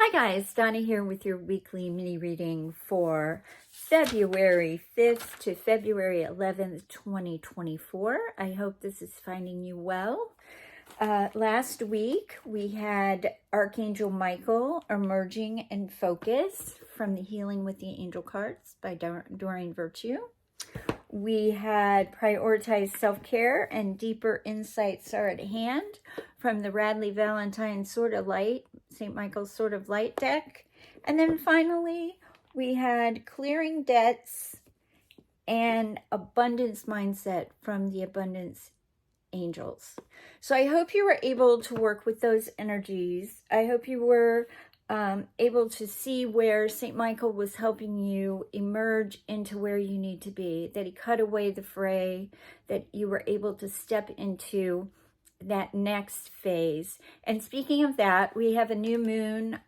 Hi guys, Donna here with your weekly mini reading for February 5th to February 11th, 2024. I hope this is finding you well. Last week we had Archangel Michael emerging in focus from the Healing with the Angel cards by Doreen Virtue. We had prioritized self-care and deeper insights are at hand from the Radley Valentine Sword of Light, St. Michael's Sword of Light deck. And then finally, we had clearing debts and abundance mindset from the abundance angels. So I hope you were able to work with those energies. I hope you were able to see where St. Michael was helping you emerge into where you need to be, that he cut away the fray, that you were able to step into that next phase. And speaking of that, we have a new moon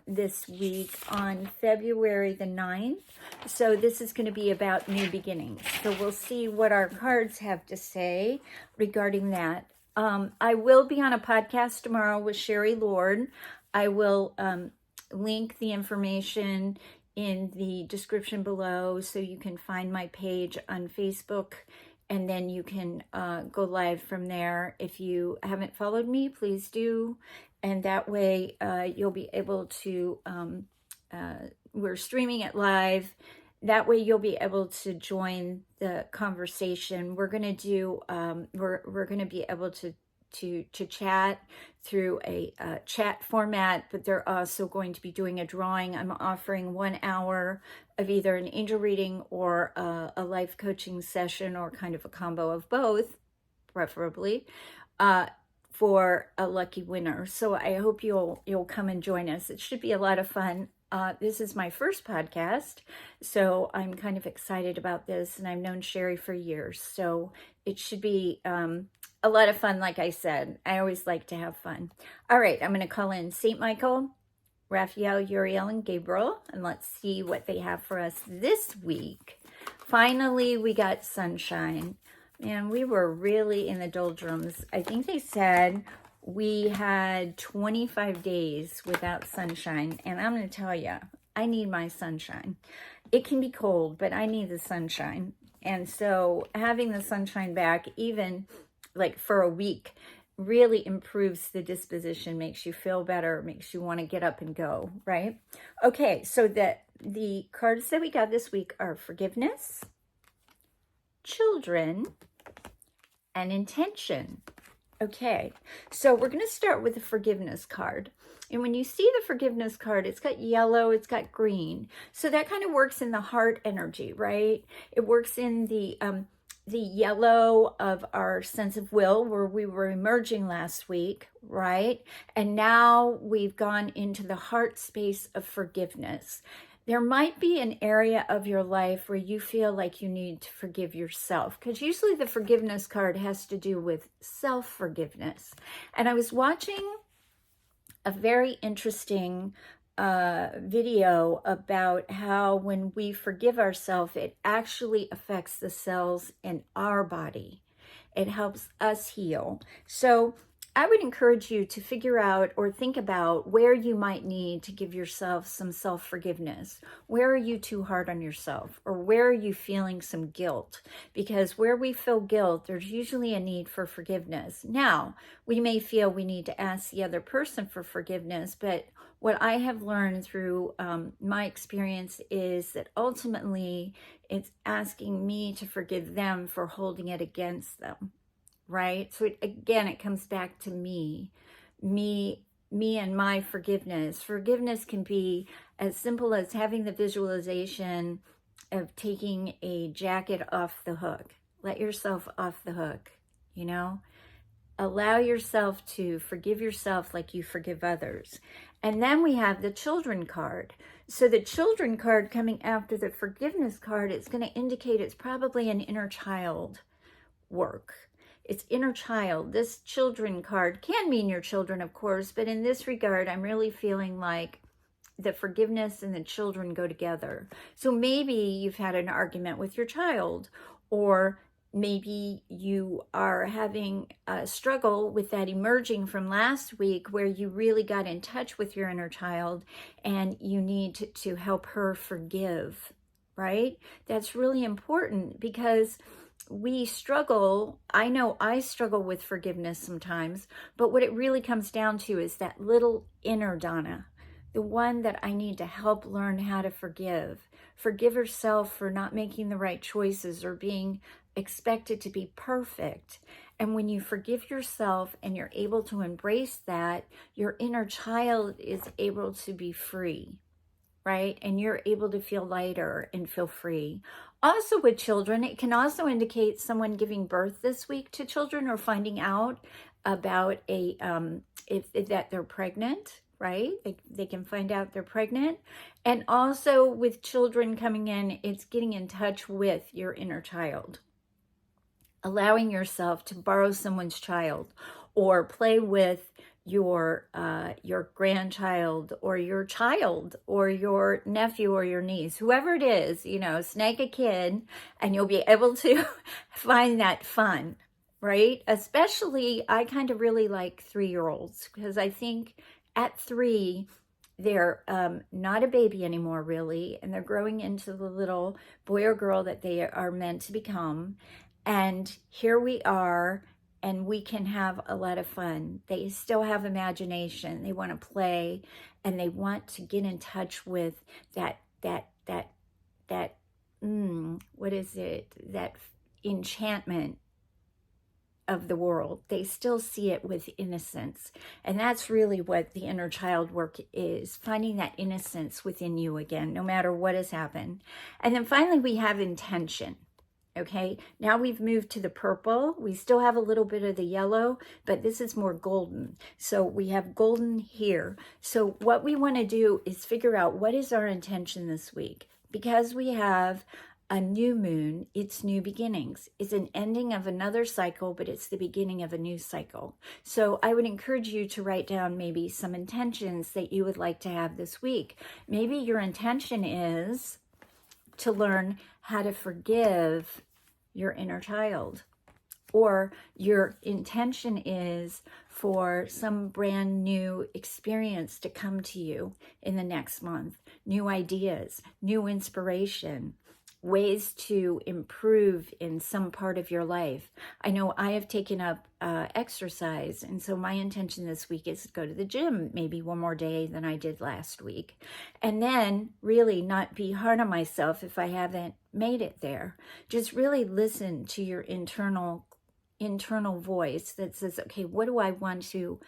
this week on February the 9th. So this is going to be about new beginnings. So we'll see what our cards have to say regarding that. I will be on a podcast tomorrow with Sherry Lord. I will link the information in the description below so you can find my page on Facebook, and then you can go live from there. If you haven't followed me, please do. And that way you'll be able to, we're streaming it live. That way you'll be able to join the conversation. We're going to do, we're going to be able to chat through a chat format, but they're also going to be doing a drawing. I'm offering 1 hour of either an angel reading or a life coaching session, or kind of a combo of both, preferably, for a lucky winner. So I hope you'll come and join us. It should be a lot of fun. This is my first podcast, so I'm kind of excited about this, and I've known Sherry for years, so it should be a lot of fun. Like I said, I always like to have fun. All right, I'm going to call in St. Michael, Raphael, Uriel, and Gabriel, and let's see what they have for us this week. Finally, we got sunshine. Man, we were really in the doldrums. I think they said we had 25 days without sunshine, and I'm going to tell you, I need my sunshine. It can be cold, but I need the sunshine. And so having the sunshine back, even like for a week, really improves the disposition, makes you feel better, makes you want to get up and go, right? Okay, so the cards that we got this week are forgiveness, children, and intention. Okay, so we're going to start with the forgiveness card. And when you see the forgiveness card, it's got yellow, it's got green. So that kind of works in the heart energy, right? It works in the yellow of our sense of will, where we were emerging last week, right? And now we've gone into the heart space of forgiveness. There might be an area of your life where you feel like you need to forgive yourself, because usually the forgiveness card has to do with self-forgiveness. And I was watching a very interesting video about how when we forgive ourselves, it actually affects the cells in our body. It helps us heal. So I would encourage you to figure out or think about where you might need to give yourself some self-forgiveness. Where are you too hard on yourself? Or where are you feeling some guilt? Because where we feel guilt, there's usually a need for forgiveness. Now, we may feel we need to ask the other person for forgiveness, but what I have learned through my experience is that ultimately it's asking me to forgive them for holding it against them. Right? So again, it comes back to me and my forgiveness. Forgiveness can be as simple as having the visualization of taking a jacket off the hook. Let yourself off the hook, you know? Allow yourself to forgive yourself like you forgive others. And then we have the children card. So the children card coming after the forgiveness card, it's going to indicate it's probably an inner child work. It's inner child. This children card can mean your children, of course, but in this regard, I'm really feeling like the forgiveness and the children go together. So maybe you've had an argument with your child, or Maybe you are having a struggle with that emerging from last week where you really got in touch with your inner child and you need to help her forgive, right? That's really important because we struggle. I know I struggle with forgiveness sometimes, but what it really comes down to is that little inner Donna, the one that I need to help learn how to forgive. Forgive herself for not making the right choices or being expected to be perfect. And when you forgive yourself and you're able to embrace that, your inner child is able to be free, right? And you're able to feel lighter and feel free. Also with children, it can also indicate someone giving birth this week to children or finding out about if that they're pregnant, right? They can find out they're pregnant. And also with children coming in, it's getting in touch with your inner child. Allowing yourself to borrow someone's child or play with your grandchild or your child or your nephew or your niece, whoever it is, snag a kid and you'll be able to find that fun, right? Especially, I kind of really like 3-year-olds because I think at 3, they're not a baby anymore, really, and they're growing into the little boy or girl that they are meant to become. And here we are, and we can have a lot of fun. They still have imagination. They want to play, and they want to get in touch with what is it? That enchantment of the world. They still see it with innocence. And that's really what the inner child work is, finding that innocence within you again, no matter what has happened. And then finally, we have intention. Okay, now we've moved to the purple. We still have a little bit of the yellow, but this is more golden. So we have golden here. So what we want to do is figure out what is our intention this week. Because we have a new moon, it's new beginnings. It's an ending of another cycle, but it's the beginning of a new cycle. So I would encourage you to write down maybe some intentions that you would like to have this week. Maybe your intention is to learn how to forgive your inner child, or your intention is for some brand new experience to come to you in the next month, new ideas, new inspiration, ways to improve in some part of your life. I know I have taken up exercise, and so my intention this week is to go to the gym maybe one more day than I did last week, and then really not be hard on myself if I haven't made it there. Just really listen to your internal voice that says, okay, what do I want to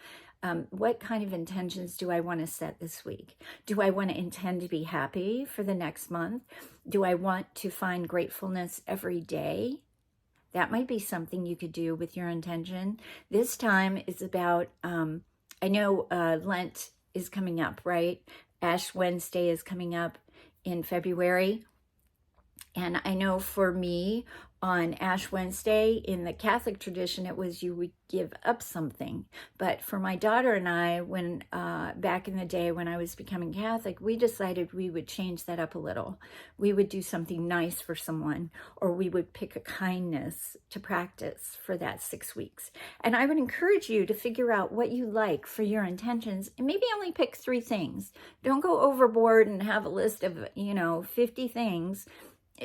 what kind of intentions do I want to set this week? Do I want to intend to be happy for the next month? Do I want to find gratefulness every day? That might be something you could do with your intention. This time is about, I know Lent is coming up, right? Ash Wednesday is coming up in February. And I know for me, on Ash Wednesday, in the Catholic tradition, it was you would give up something. But for my daughter and I, when back in the day when I was becoming Catholic, we decided we would change that up a little. We would do something nice for someone, or we would pick a kindness to practice for that 6 weeks. And I would encourage you to figure out what you like for your intentions, and maybe only pick 3 things. Don't go overboard and have a list of 50 things.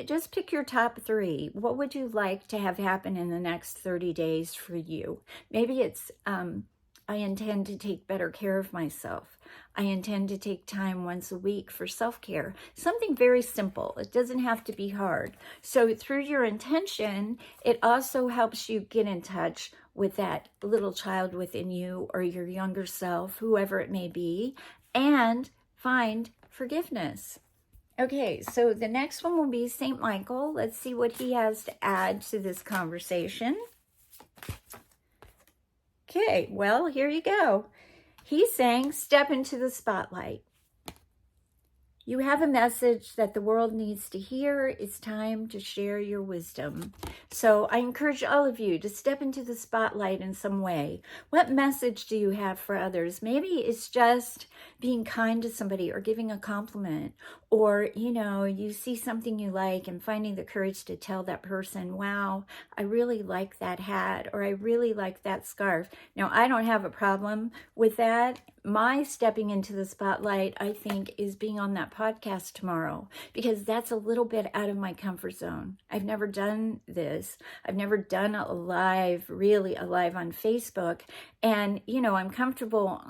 Just pick your top 3. What would you like to have happen in the next 30 days for you? Maybe it's, I intend to take better care of myself. I intend to take time once a week for self-care. Something very simple. It doesn't have to be hard. So through your intention, it also helps you get in touch with that little child within you or your younger self, whoever it may be, and find forgiveness. Okay, so the next one will be St. Michael. Let's see what he has to add to this conversation. Okay, well, here you go. He's saying, step into the spotlight. You have a message that the world needs to hear. It's time to share your wisdom. So I encourage all of you to step into the spotlight in some way. What message do you have for others? Maybe it's just being kind to somebody or giving a compliment, or, you see something you like and finding the courage to tell that person, wow, I really like that hat, or I really like that scarf. Now, I don't have a problem with that. My stepping into the spotlight, I think, is being on that podcast tomorrow, because that's a little bit out of my comfort zone. I've never done this. I've never done really a live on Facebook. And, I'm comfortable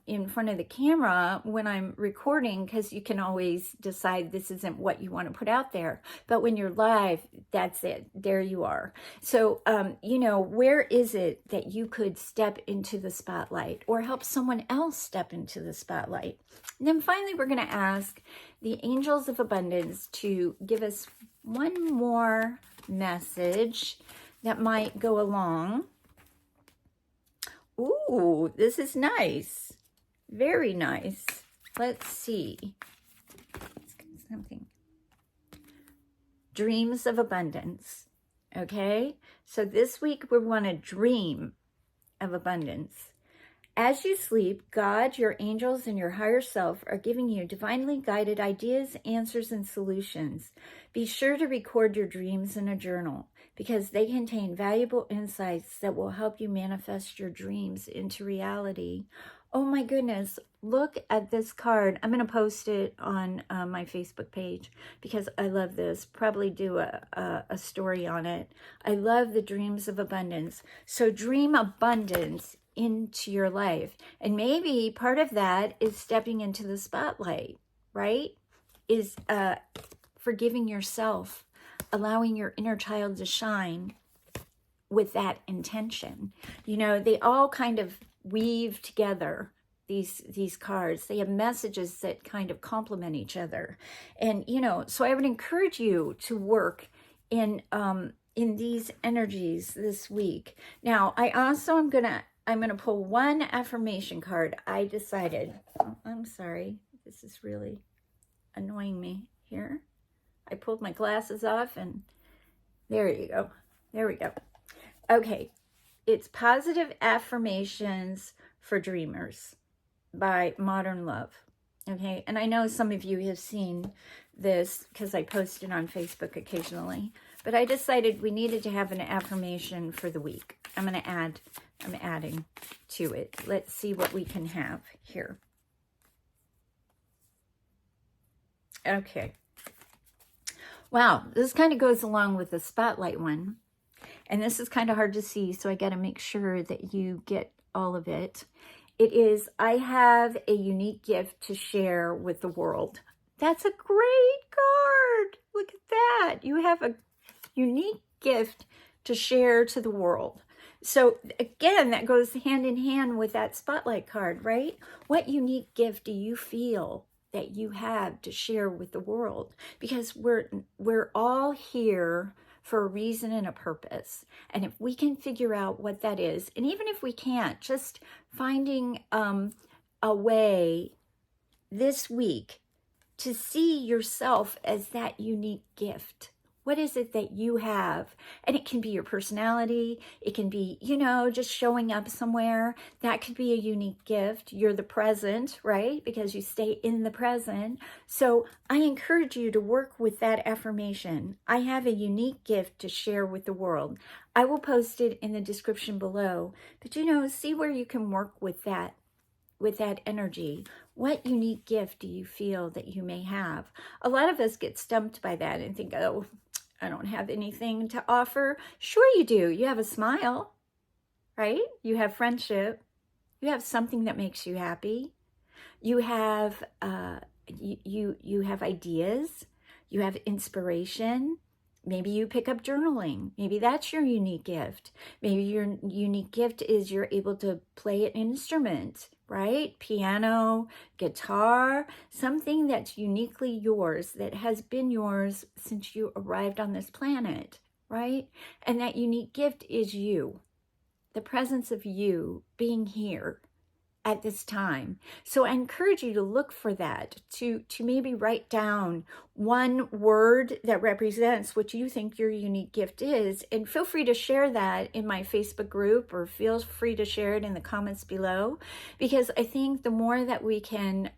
in front of the camera when I'm recording, because you can always decide this isn't what you want to put out there. But when you're live, that's it. There you are. So, where is it that you could step into the spotlight or help someone else step into the spotlight? And then finally, we're going to ask the angels of abundance to give us one more message that might go along. Ooh, this is nice. Very nice. Let's see. Let's get something. Dreams of abundance. Okay? So this week we want to dream of abundance. As you sleep, God, your angels, and your higher self are giving you divinely guided ideas, answers, and solutions. Be sure to record your dreams in a journal, because they contain valuable insights that will help you manifest your dreams into reality. Oh my goodness, look at this card. I'm going to post it on my Facebook page, because I love this. Probably do a story on it. I love the dreams of abundance. So dream abundance into your life. And maybe part of that is stepping into the spotlight, right? Is forgiving yourself, allowing your inner child to shine with that intention. They all kind of weave together, these cards. They have messages that kind of complement each other. And, so I would encourage you to work in these energies this week. Now, I also I'm going to pull one affirmation card. I decided, I'm sorry, this is really annoying me here. I pulled my glasses off, and there you go. There we go. Okay, it's Positive Affirmations for Dreamers by Modern Love. Okay, and I know some of you have seen this because I post it on Facebook occasionally, but I decided we needed to have an affirmation for the week. I'm adding to it. Let's see what we can have here. Okay. Wow, this kind of goes along with the spotlight one. And this is kind of hard to see, so I got to make sure that you get all of it. It is, I have a unique gift to share with the world. That's a great card. Look at that. You have a unique gift to share to the world. So again, that goes hand in hand with that spotlight card, right? What unique gift do you feel that you have to share with the world? Because we're all here for a reason and a purpose. And if we can figure out what that is, and even if we can't, just finding a way this week to see yourself as that unique gift. What is it that you have? And it can be your personality. It can be, just showing up somewhere. That could be a unique gift. You're the present, right? Because you stay in the present. So I encourage you to work with that affirmation. I have a unique gift to share with the world. I will post it in the description below. But, see where you can work with that energy. What unique gift do you feel that you may have? A lot of us get stumped by that and think, oh, I don't have anything to offer. Sure you do. You have a smile, right? You have friendship. You have something that makes you happy. You have you have ideas. You have inspiration. Maybe you pick up journaling. Maybe that's your unique gift. Maybe your unique gift is you're able to play an instrument, right? Piano, guitar, something that's uniquely yours, that has been yours since you arrived on this planet, right? And that unique gift is you, the presence of you being here at this time. So I encourage you to look for that, to maybe write down one word that represents what you think your unique gift is, and feel free to share that in my Facebook group, or feel free to share it in the comments below, because I think the more that we can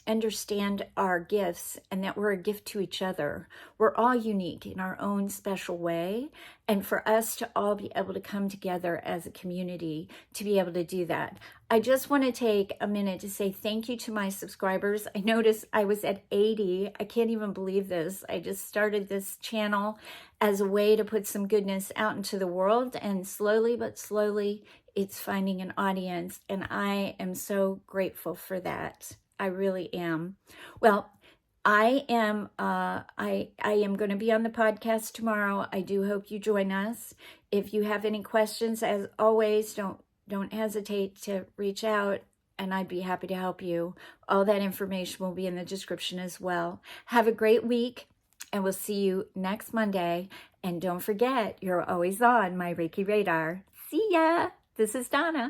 understand our gifts, and that we're a gift to each other. We're all unique in our own special way. And for us to all be able to come together as a community to be able to do that. I just want to take a minute to say thank you to my subscribers. I noticed I was at 80. I can't even believe this. I just started this channel as a way to put some goodness out into the world. And slowly but slowly, it's finding an audience. And I am so grateful for that. I really am. Well, I am going to be on the podcast tomorrow. I do hope you join us. If you have any questions, as always, don't hesitate to reach out, and I'd be happy to help you. All that information will be in the description as well. Have a great week, and we'll see you next Monday. And don't forget, you're always on my Reiki Radar. See ya. This is Donna.